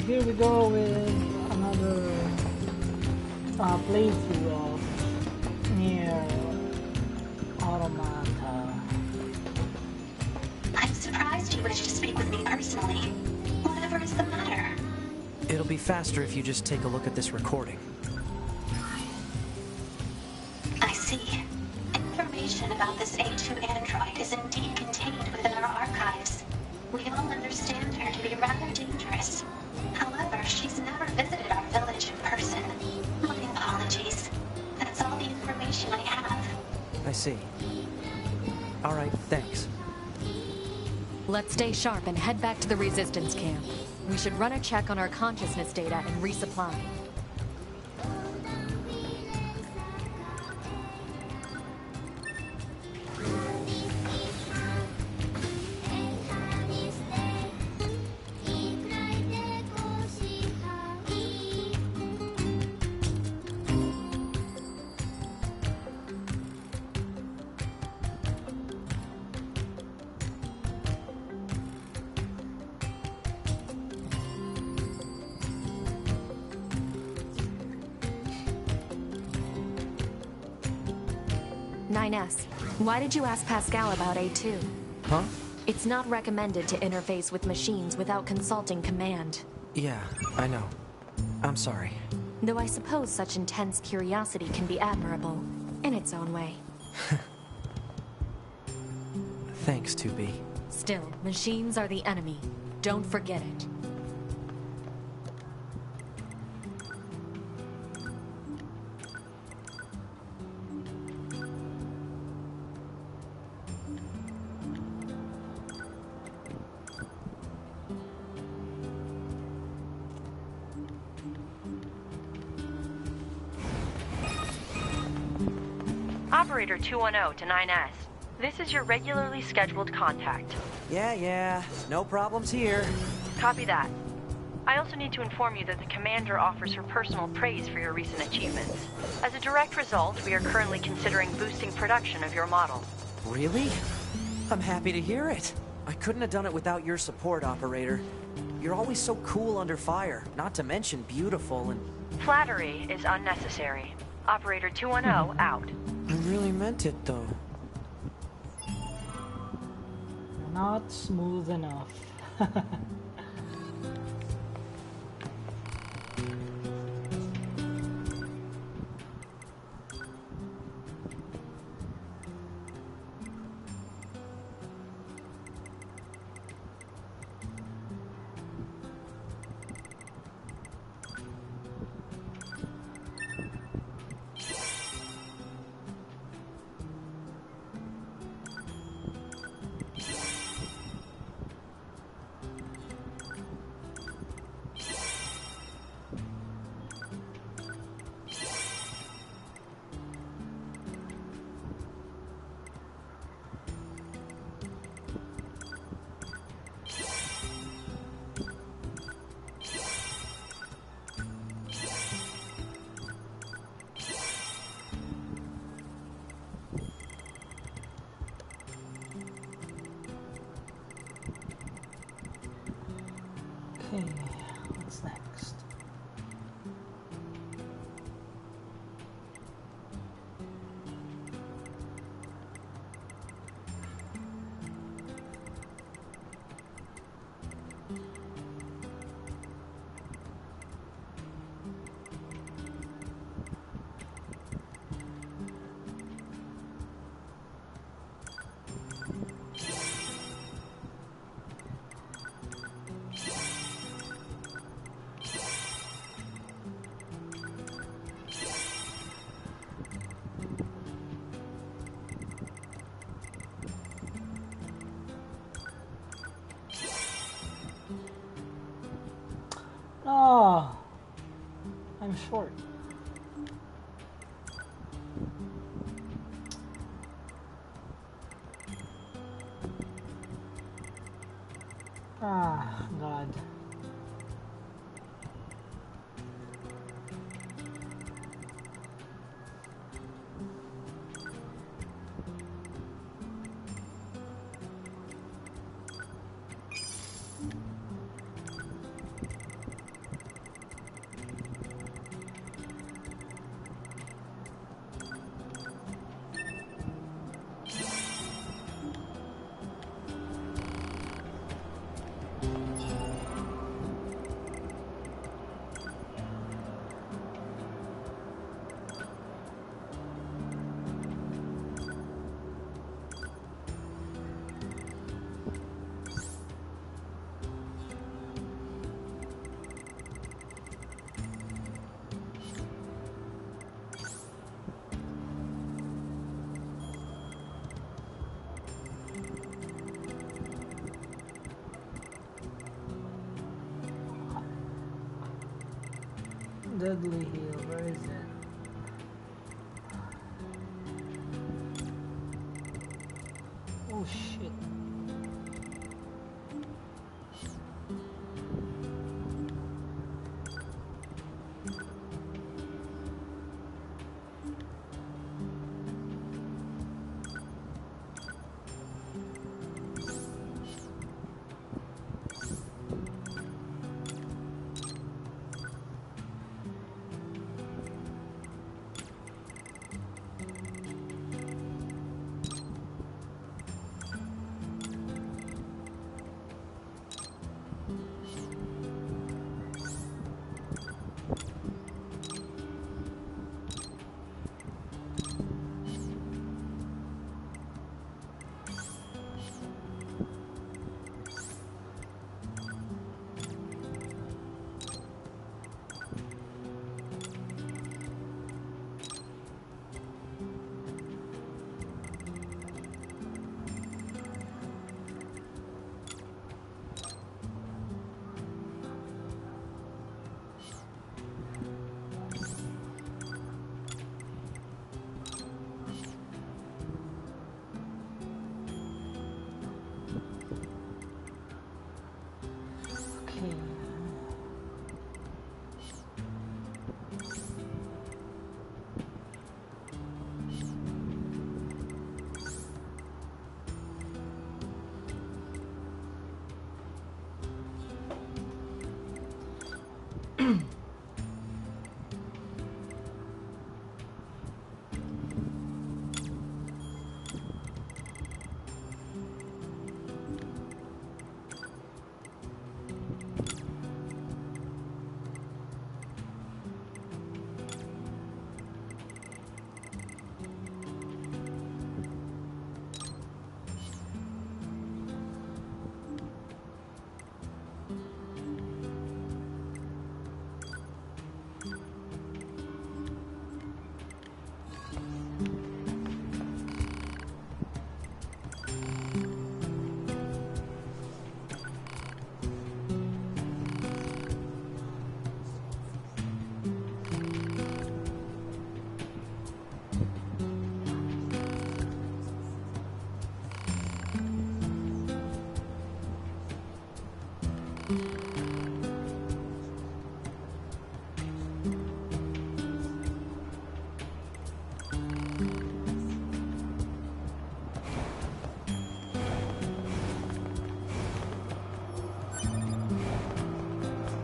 here we go with another playthrough of NieR Automata. I'm surprised you wish to speak with me personally. Whatever is the matter? It'll be faster if you just take a look at this recording. I see. Information about this A2 android is indeed contained within our archives. We all understand her to be rather dangerous. However, she's never visited our village in person. My apologies. That's all the information I have. I see. Alright, thanks. Let's stay sharp and head back to the resistance camp. We should run a check on our consciousness data and resupply. S. Why did you ask Pascal about A2? Huh? It's not recommended to interface with machines without consulting command. Yeah, I know. I'm sorry. Though I suppose such intense curiosity can be admirable, in its own way. Thanks, 2B. Still, machines are the enemy. Don't forget it. Operator 210 to 9S. This is your regularly scheduled contact. Yeah. No problems here. Copy that. I also need to inform you that the Commander offers her personal praise for your recent achievements. As a direct result, we are currently considering boosting production of your model. Really? I'm happy to hear it. I couldn't have done it without your support, Operator. You're always so cool under fire, not to mention beautiful and... Flattery is unnecessary. Operator 210 out. I really meant it, though. Not smooth enough. Okay, what's next? Oh, I'm short. Ah, God. Deadly heal, where is it? Oh shit. Okay.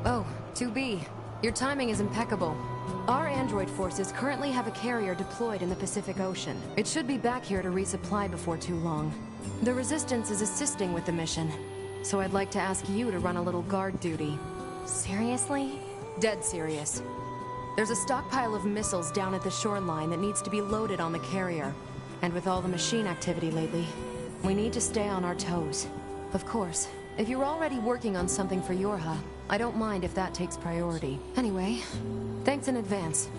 Oh, 2B. Your timing is impeccable. Our android forces currently have a carrier deployed in the Pacific Ocean. It should be back here to resupply before too long. The Resistance is assisting with the mission, so I'd like to ask you to run a little guard duty. Seriously? Dead serious. There's a stockpile of missiles down at the shoreline that needs to be loaded on the carrier. And with all the machine activity lately, we need to stay on our toes. Of course, if you're already working on something for YoRHa, I don't mind if that takes priority. Anyway, thanks in advance.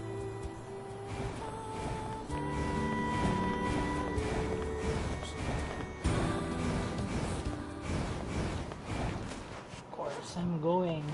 Of course, I'm going.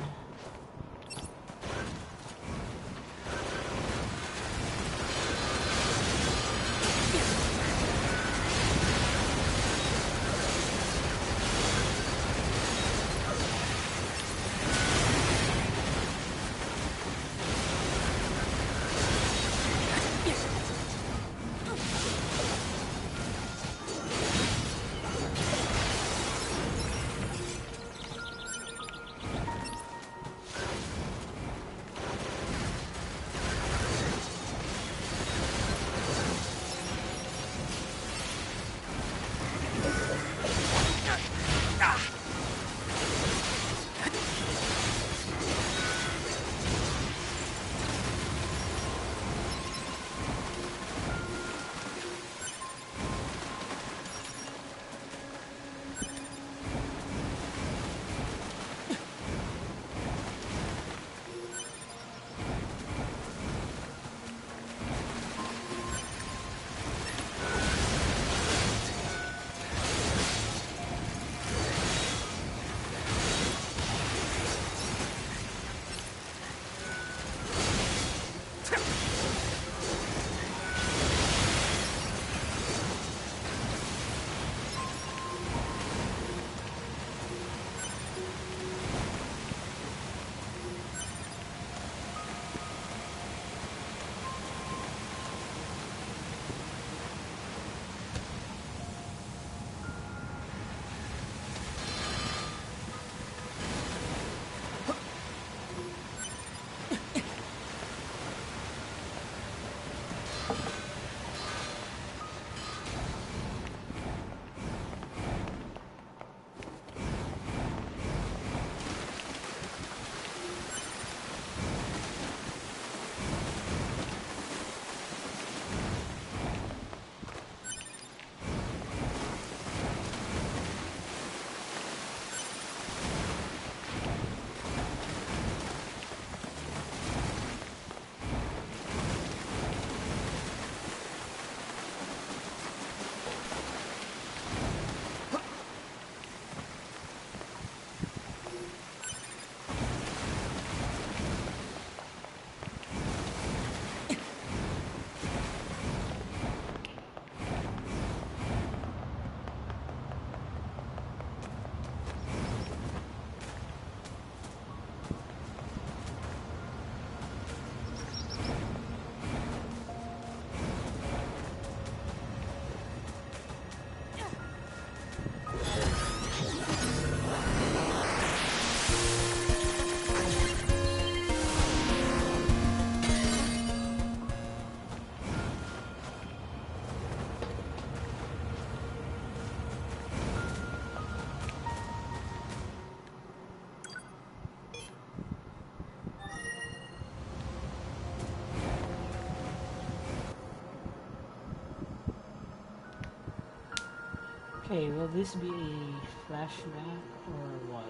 Okay, will this be a flashback or what?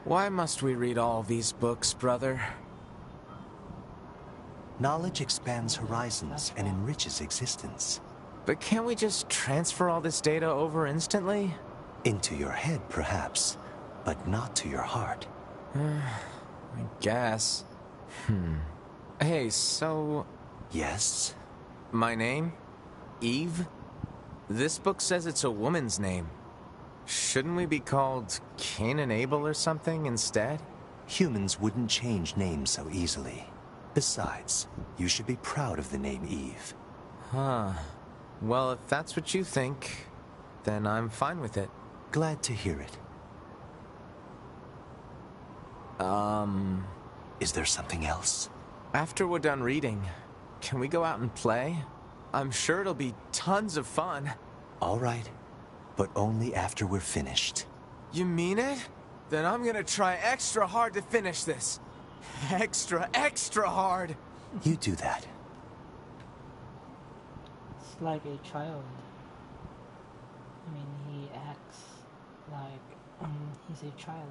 Why must we read all these books, brother? Knowledge expands horizons and enriches existence. But can't we just transfer all this data over instantly? Into your head, perhaps, but not to your heart. I guess. Hey, so... Yes? my name? Eve? This book says it's a woman's name. Shouldn't we be called Cain and Abel or something instead? Humans wouldn't change names so easily. Besides, you should be proud of the name Eve. Huh. Well, if that's what you think, then I'm fine with it. Glad to hear it. Is there something else? After we're done reading, can we go out and play? I'm sure it'll be tons of fun. All right, but only after we're finished. You mean it? Then I'm gonna try extra hard to finish this. Extra, extra hard! You do that. It's like a child. I mean, he acts like he's a child.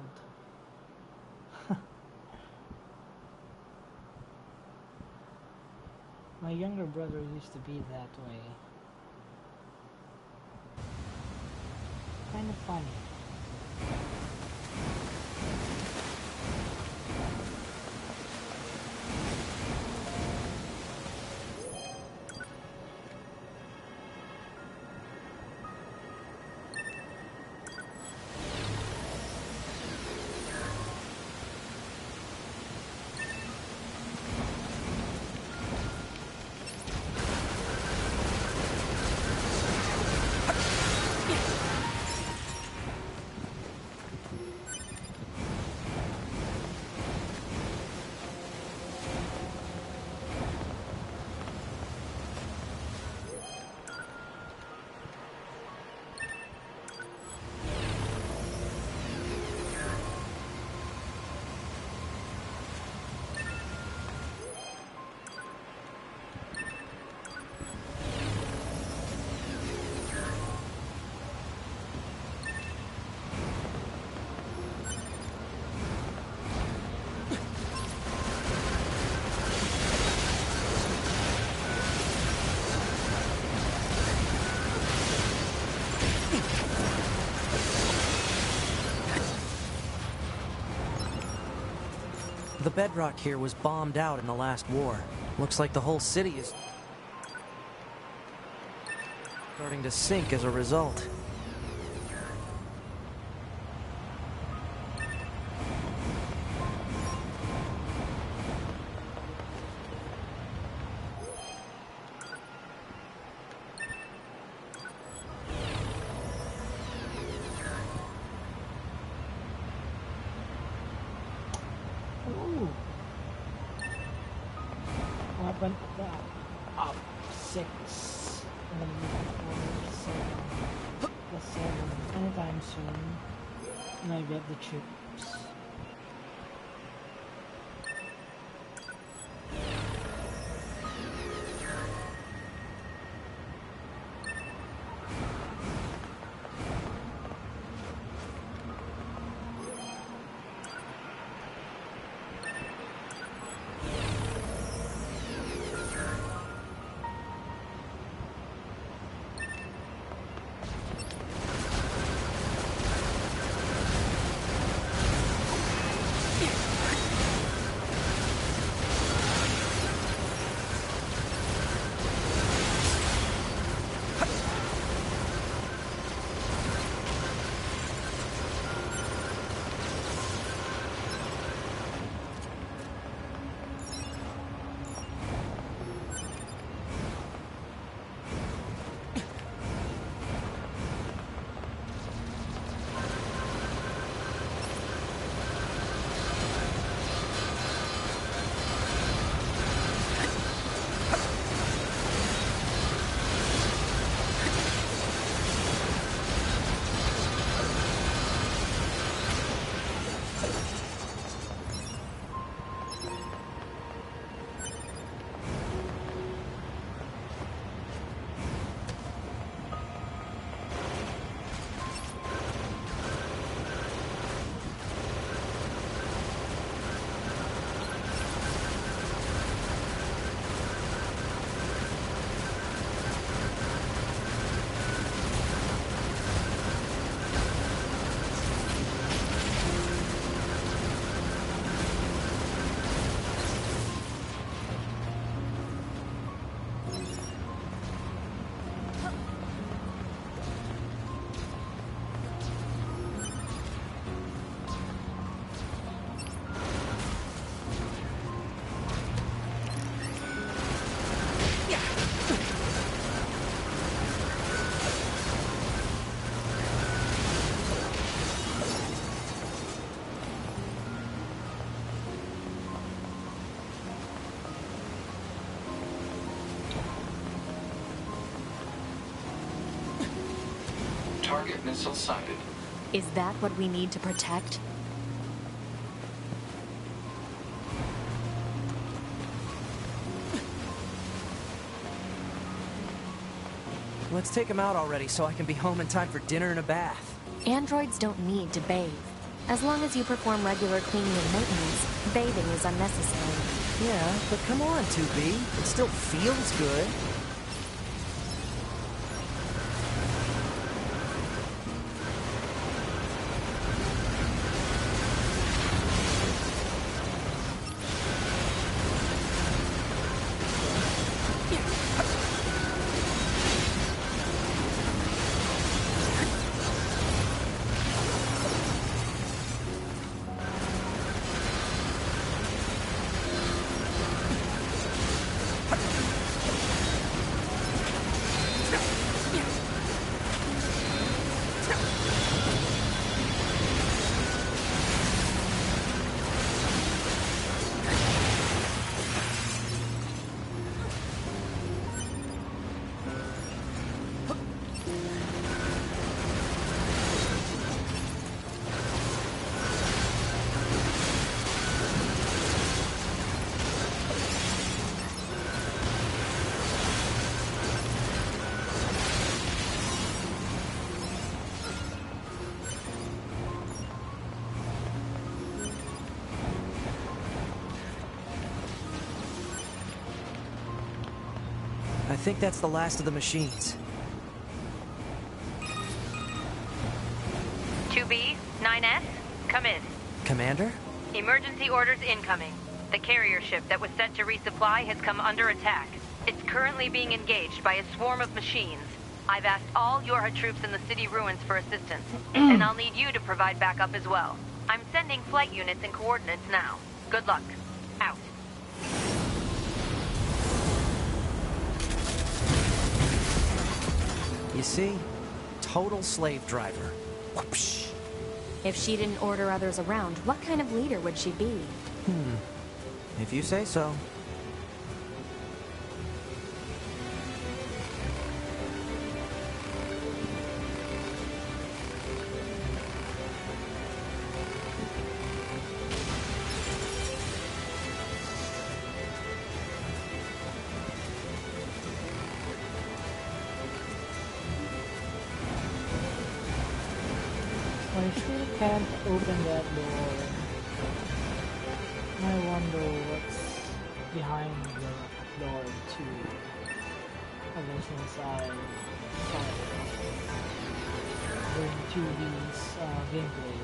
My younger brother used to be that way. Kind of funny. The bedrock here was bombed out in the last war. Looks like the whole city is starting to sink as a result. Ooh. Weapon up 6 and then 4, 7 plus 7 anytime soon. And I get the chips. Target missile sighted. Is that what we need to protect? Let's take him out already so I can be home in time for dinner and a bath. Androids don't need to bathe. As long as you perform regular cleaning and maintenance, bathing is unnecessary. Yeah, but come on, 2B. It still feels good. I think that's the last of the machines. 2B, 9S, come in. Commander? Emergency orders incoming. The carrier ship that was sent to resupply has come under attack. It's currently being engaged by a swarm of machines. I've asked all YoRHa troops in the city ruins for assistance, and I'll need you to provide backup as well. I'm sending flight units and coordinates now. Good luck. Out. You see? Total slave driver. Whoopsh. If she didn't order others around, what kind of leader would she be? If you say so. I still can't open that door. I wonder what's behind the door to unless inside going to this gameplay.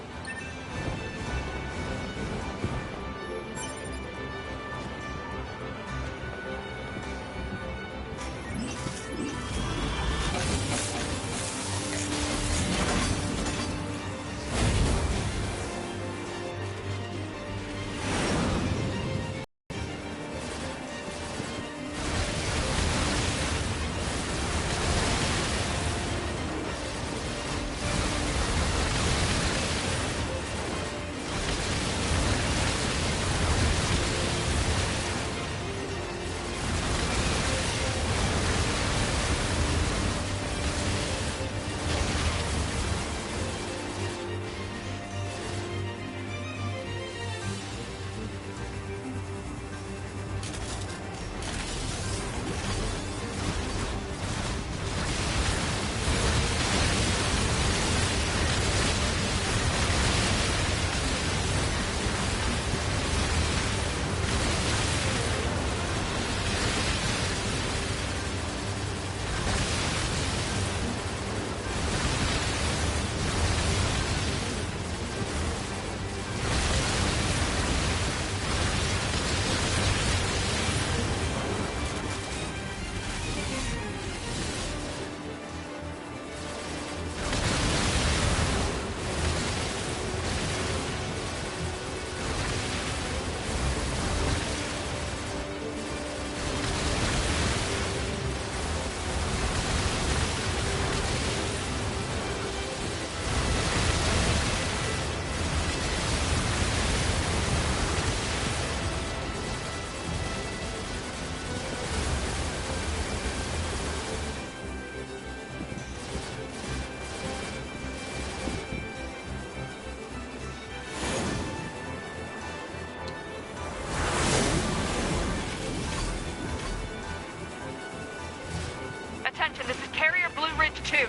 2.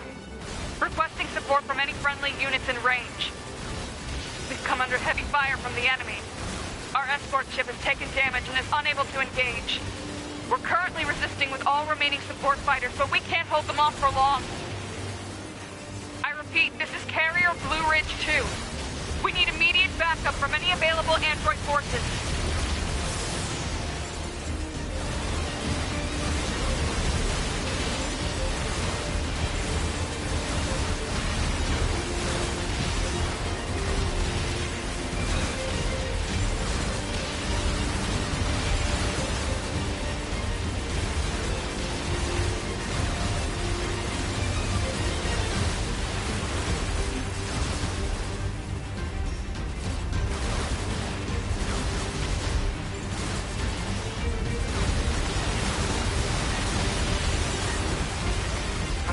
Requesting support from any friendly units in range. We've come under heavy fire from the enemy. Our escort ship has taken damage and is unable to engage. We're currently resisting with all remaining support fighters, but we can't hold them off for long. I repeat, this is Carrier Blue Ridge 2. We need immediate backup from any available android forces.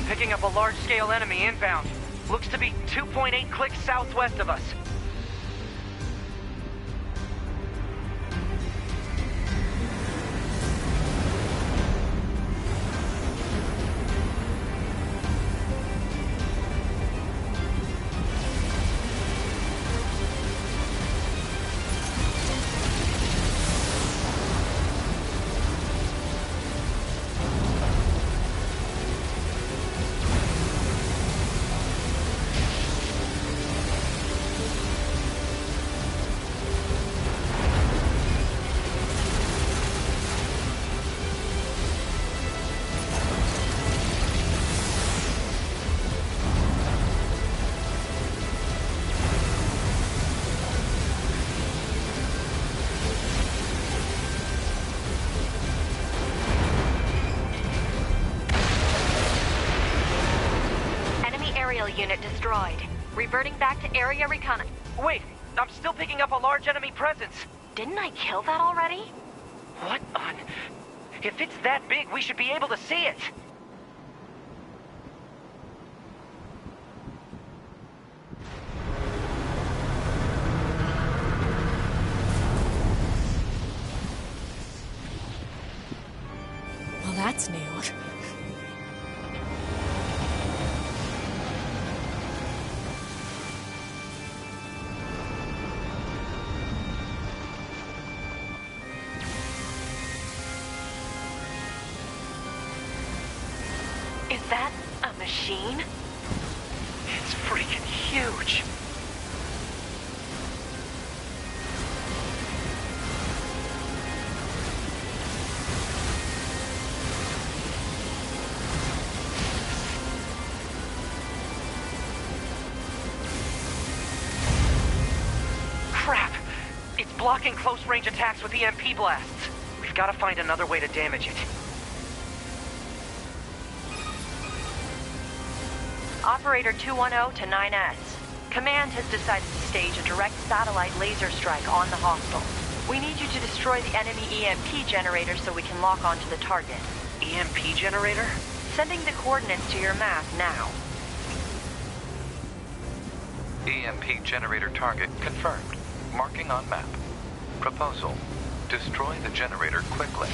Picking up a large-scale enemy inbound. Looks to be 2.8 clicks southwest of us. Unit destroyed. Reverting back to area recon. Wait, I'm still picking up a large enemy presence. Didn't I kill that already? What on? If it's that big, we should be able to see it. Well, that's new. Is that a machine? It's freaking huge. Crap! It's blocking close-range attacks with EMP blasts. We've got to find another way to damage it. Operator 210 to 9S. Command has decided to stage a direct satellite laser strike on the hostile. We need you to destroy the enemy EMP generator so we can lock onto the target. EMP generator? Sending the coordinates to your map now. EMP generator target confirmed. Marking on map. Proposal: destroy the generator quickly.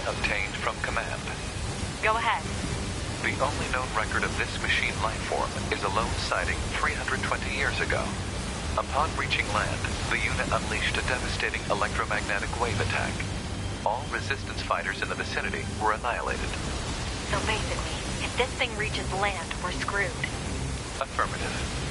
Obtained from command. Go ahead. The only known record of this machine life form is a lone sighting 320 years ago. Upon reaching land, the unit unleashed a devastating electromagnetic wave attack. All resistance fighters in the vicinity were annihilated. So basically, if this thing reaches land, we're screwed. Affirmative.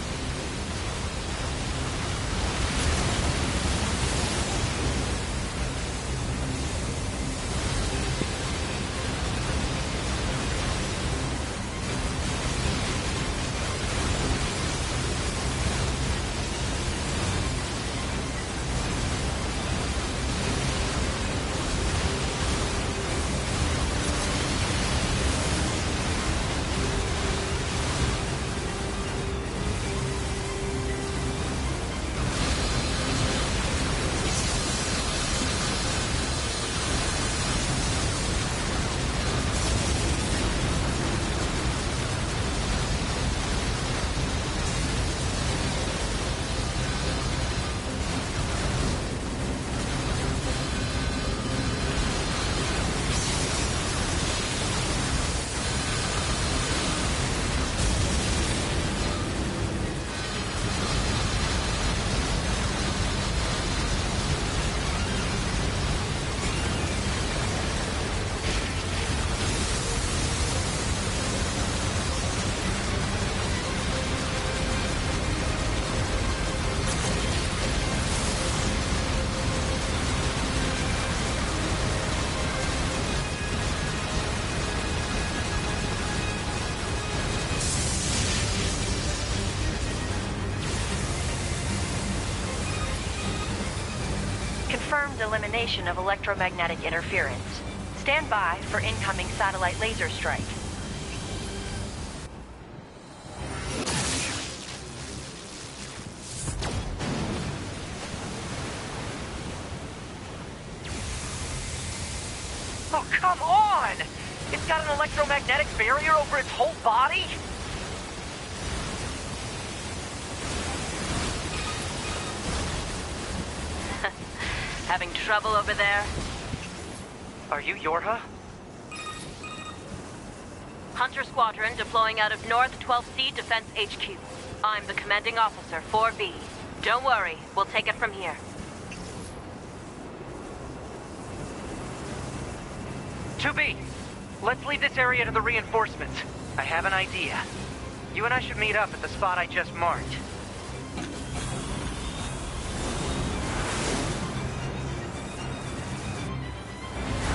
confirmed elimination of electromagnetic interference. Stand by for incoming satellite laser strike. Oh, come on! It's got an electromagnetic barrier over its whole body? Having trouble over there? Are you YoRHa? Hunter Squadron deploying out of North 12C Defense HQ. I'm the commanding officer, 4B. Don't worry, we'll take it from here. 2B, let's leave this area to the reinforcements. I have an idea. You and I should meet up at the spot I just marked.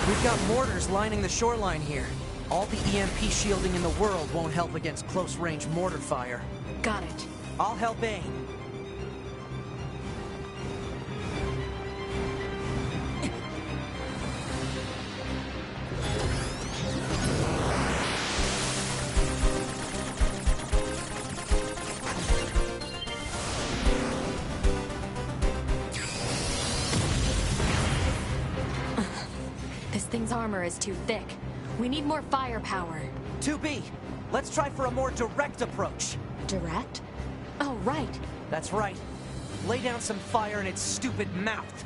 We've got mortars lining the shoreline here. All the EMP shielding in the world won't help against close-range mortar fire. Got it. I'll help aim. This thing's armor is too thick. We need more firepower. 2B, let's try for a more direct approach. Direct? Oh, right. That's right. Lay down some fire in its stupid mouth.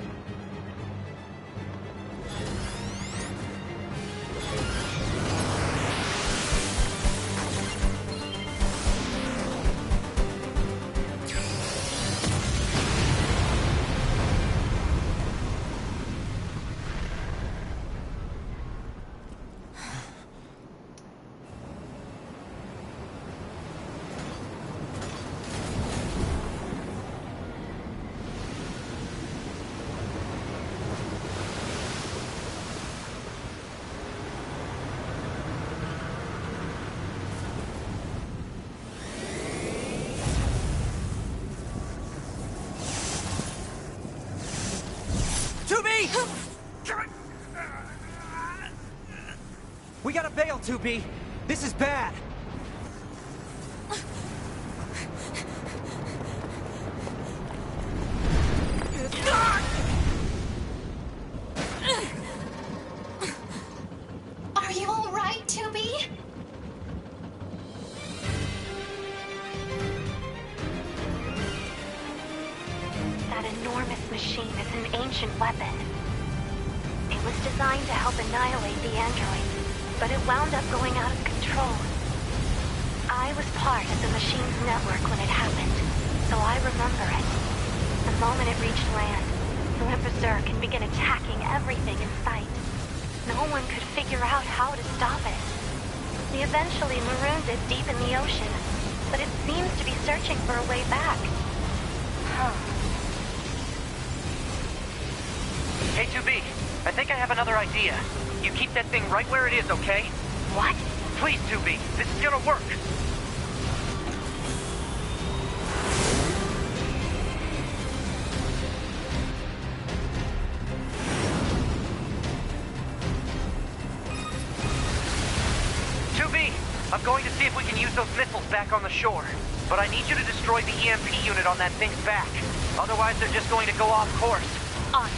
We gotta bail, 2B. This is bad. Are you all right, 2B? That enormous machine is an ancient weapon. It was designed to help annihilate the androids, but it wound up going out of control. I was part of the machine's network when it happened, so I remember it. The moment it reached land, it went berserk and began attacking everything in sight. No one could figure out how to stop it. They eventually marooned it deep in the ocean, but it seems to be searching for a way back. Hey, 2B, I think I have another idea. You keep that thing right where it is, okay? What? Please, 2B, this is gonna work. I'm going to see if we can use those missiles back on the shore. But I need you to destroy the EMP unit on that thing's back. Otherwise, they're just going to go off course. On.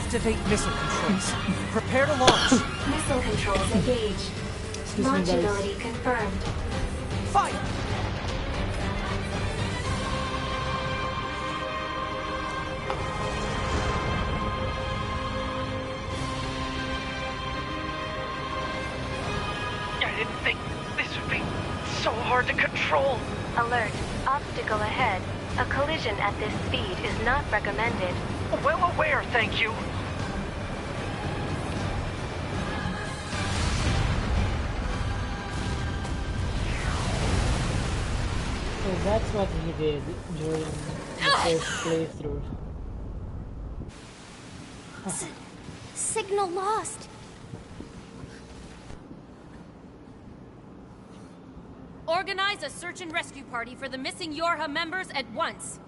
Activate missile controls. Prepare to launch. Missile controls engaged. Excuse me, Launch guys. ability confirmed. Fire! I didn't think this would be so hard to control. Alert. Obstacle ahead. A collision at this speed is not recommended. Well aware, thank you. So that's what he did during the first playthrough. Signal lost. Organize a search and rescue party for the missing YoRHa members at once.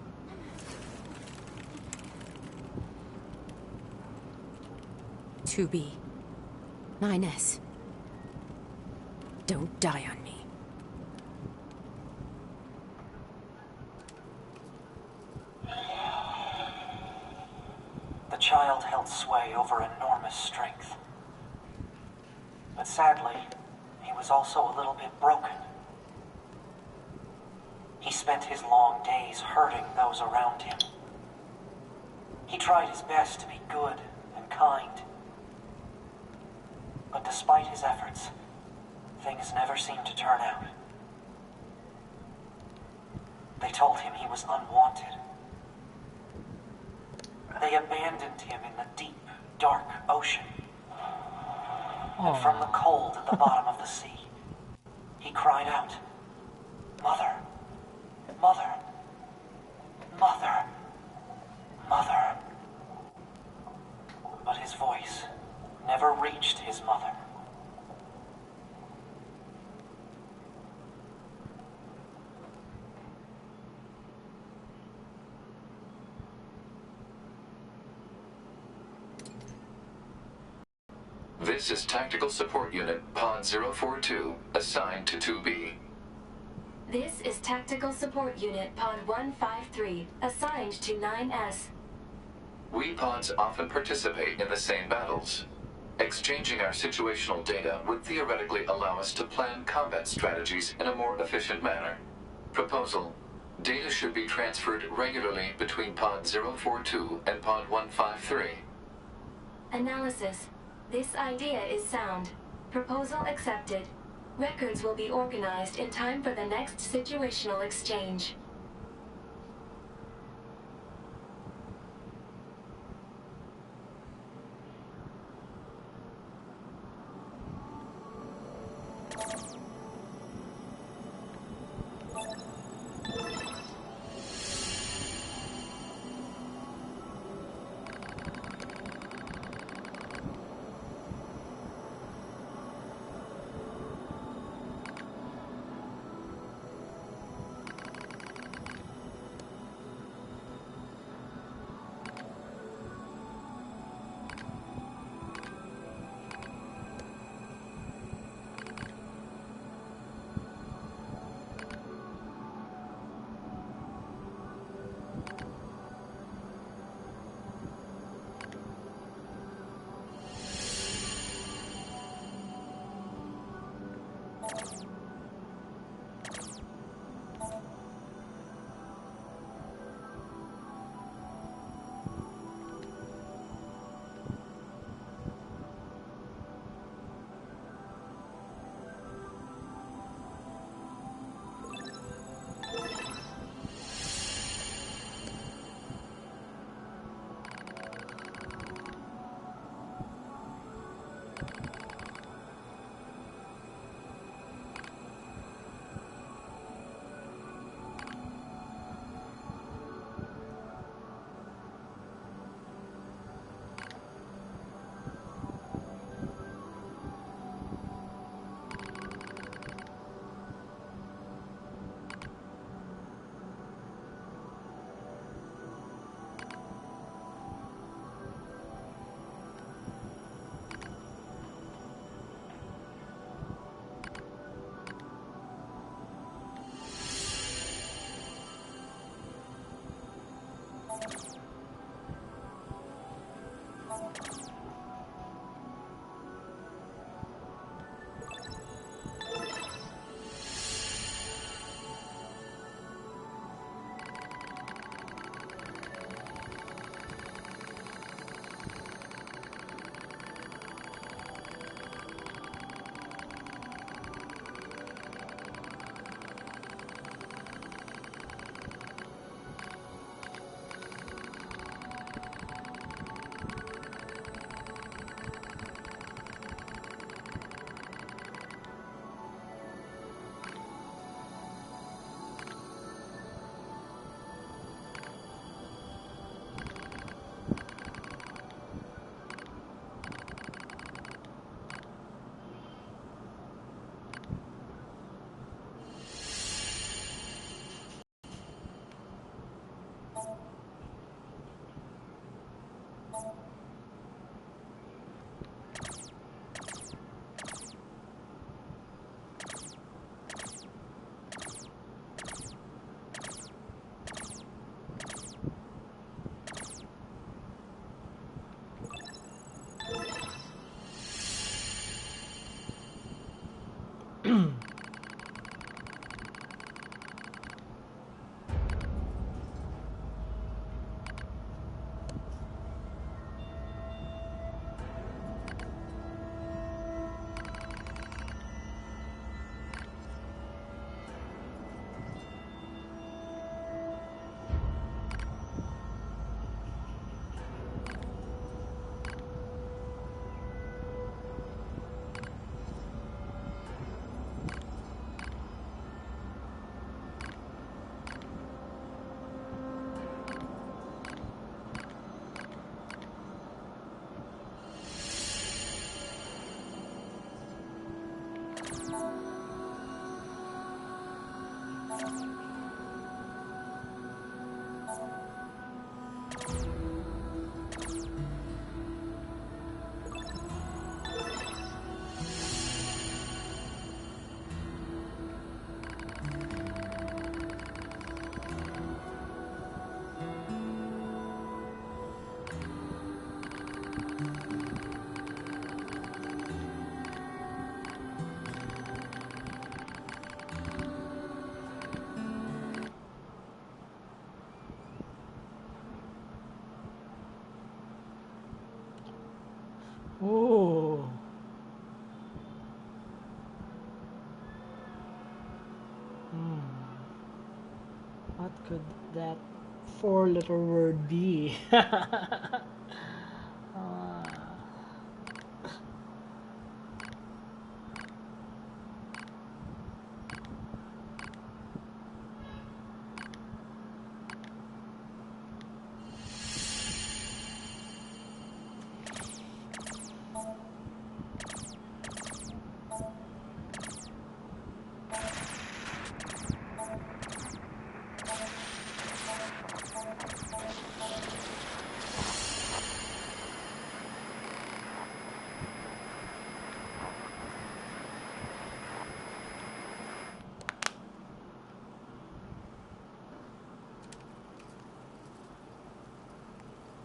To be. 9S. Don't die on me. The child held sway over enormous strength. But sadly, he was also a little bit broken. He spent his long days hurting those around him. He tried his best to be good and kind. But despite his efforts, things never seemed to turn out. They told him he was unwanted. They abandoned him in the deep, dark ocean. And from the cold at the bottom of the sea, he cried out, "Mother, Mother, Mother, Mother." But his voice never reached his mother. This is Tactical Support Unit Pod 042, assigned to 2B. This is Tactical Support Unit Pod 153, assigned to 9S. We pods often participate in the same battles. Exchanging our situational data would theoretically allow us to plan combat strategies in a more efficient manner. Proposal: data should be transferred regularly between Pod 042 and Pod 153. Analysis. This idea is sound. Proposal accepted. Records will be organized in time for the next situational exchange. Oh. What could that four-letter word be? Uh,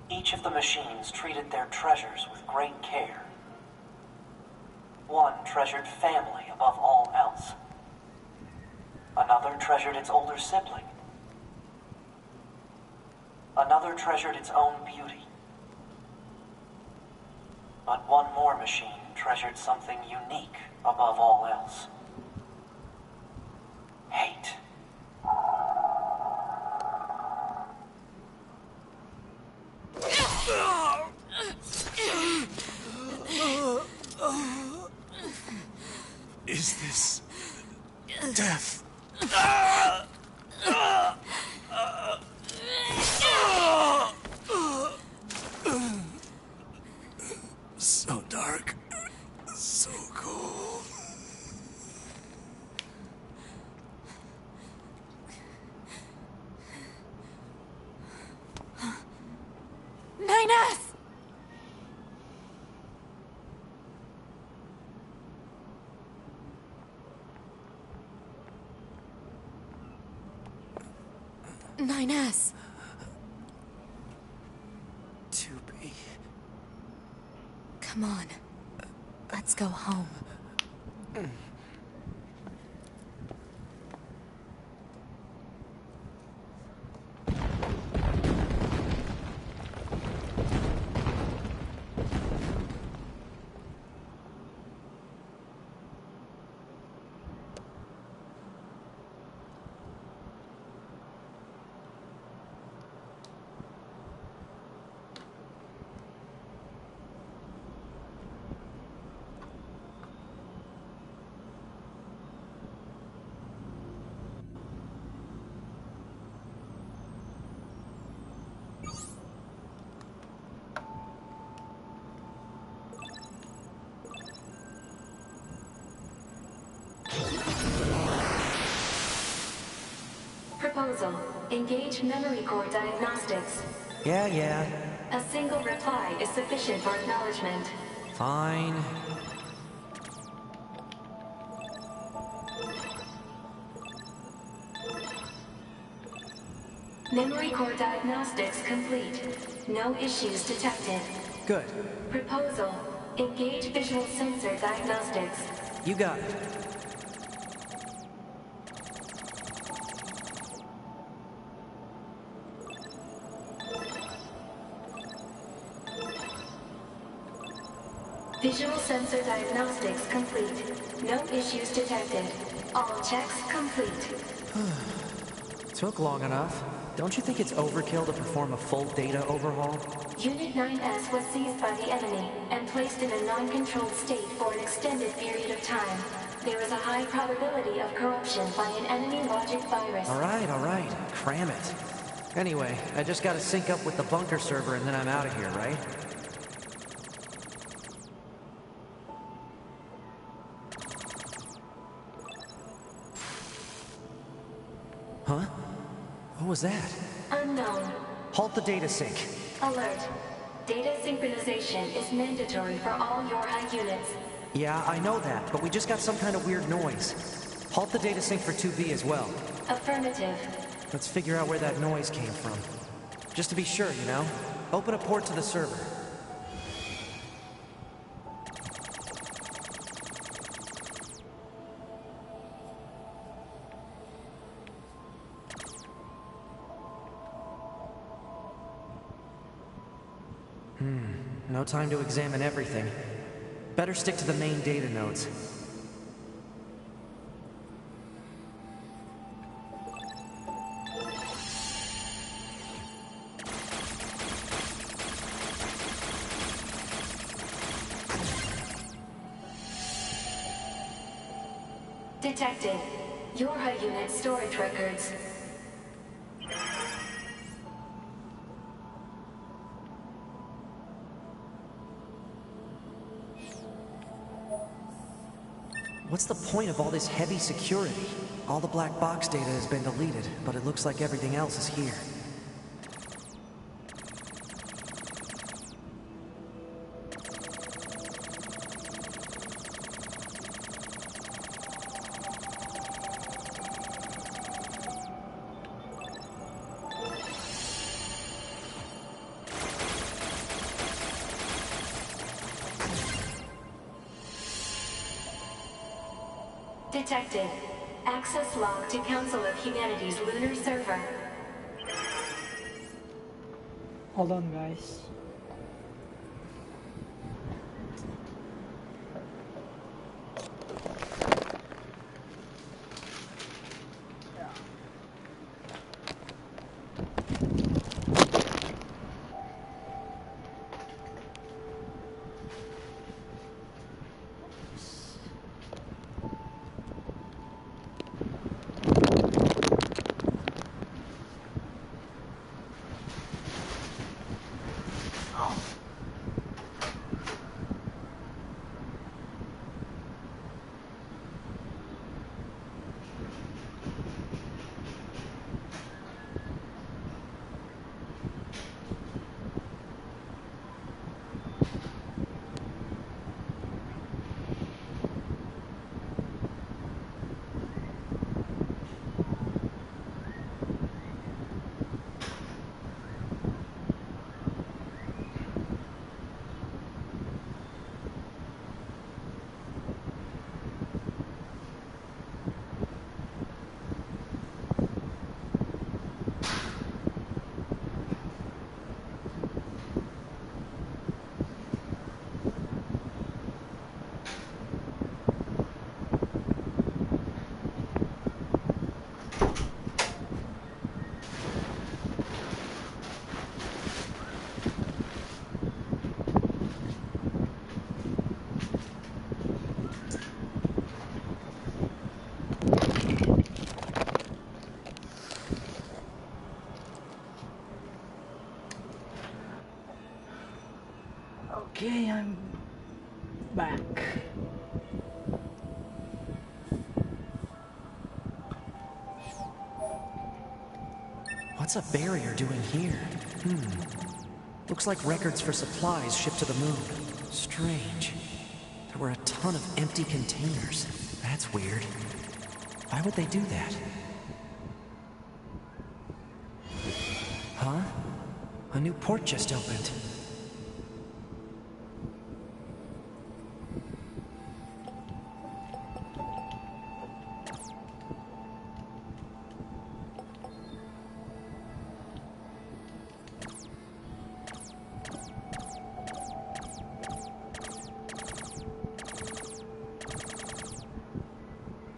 Each of the machines treated their treasures with great care. One treasured family above all else. Another treasured its older sibling. Another treasured its own beauty. But one more machine treasured something unique above all else. Hate. Is this death? So dark, so cold. Nines! Nines. 2B. Come on. Let's go home. Proposal. Engage memory core diagnostics. Yeah. A single reply is sufficient for acknowledgement. Fine. Memory core diagnostics complete. No issues detected. Good. Proposal. Engage visual sensor diagnostics. You got it. Visual sensor diagnostics complete. No issues detected. All checks complete. Took long enough. Don't you think it's overkill to perform a full data overhaul? Unit 9S was seized by the enemy and placed in a non-controlled state for an extended period of time. There is a high probability of corruption by an enemy logic virus. All right. Cram it. Anyway, I just gotta sync up with the bunker server and then I'm out of here, right? Huh? What was that? Unknown. Halt the data sync. Alert. Data synchronization is mandatory for all YoRHa units. Yeah, I know that, but we just got some kind of weird noise. Halt the data sync for 2B as well. Affirmative. Let's figure out where that noise came from. Just to be sure, you know? Open a port to the server. No time to examine everything. Better stick to the main data nodes. Detected. YoRHa unit storage records. What's the point of all this heavy security? All the black box data has been deleted, but it looks like everything else is here. Detected. Access log to Council of Humanity's lunar server. Hold on, guys. Okay, I'm back. What's a barrier doing here? Looks like records for supplies shipped to the moon. Strange. There were a ton of empty containers. That's weird. Why would they do that? Huh? A new port just opened.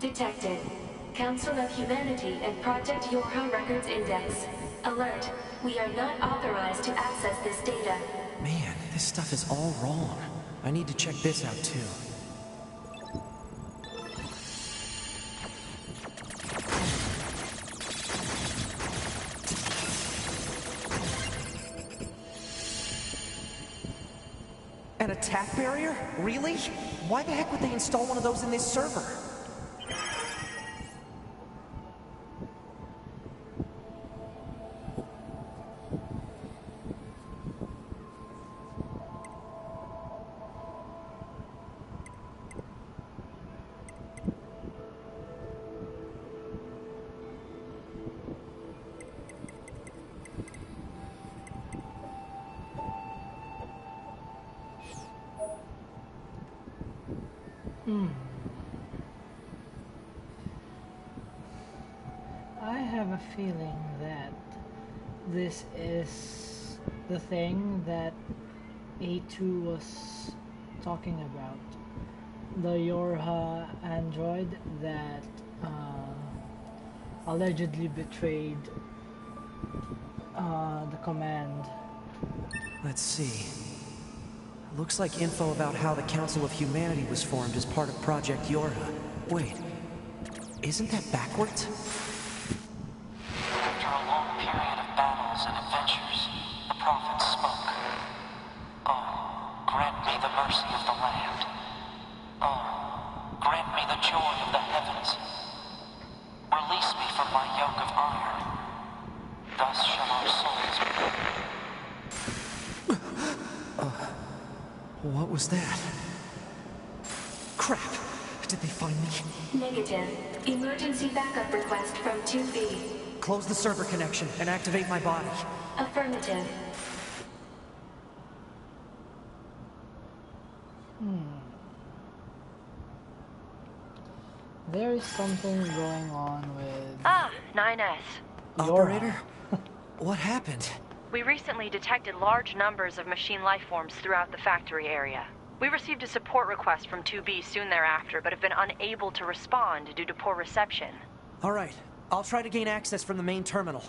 Detected. Council of Humanity and Project YoRHa Records Index. Alert. We are not authorized to access this data. Man, this stuff is all wrong. I need to check this out too. An attack barrier? Really? Why the heck would they install one of those in this server? have a feeling that this is the thing that A2 was talking about. The YoRHa android that allegedly betrayed the command. Let's see. Looks like info about how the Council of Humanity was formed as part of Project YoRHa. Wait, isn't that backwards? After a long period of battles and adventures, the prophets spoke. Oh, grant me the mercy of the land. Oh, grant me the joy of the heavens. Release me from my yoke of iron. Thus shall our souls be. What was that? Crap! Did they find me? Negative. Emergency backup request from 2B. Close the server connection and activate my body. Affirmative. There is something going on with... Ah, 9S. Operator? What happened? We recently detected large numbers of machine lifeforms throughout the factory area. We received a support request from 2B soon thereafter, but have been unable to respond due to poor reception. All right, I'll try to gain access from the main terminal.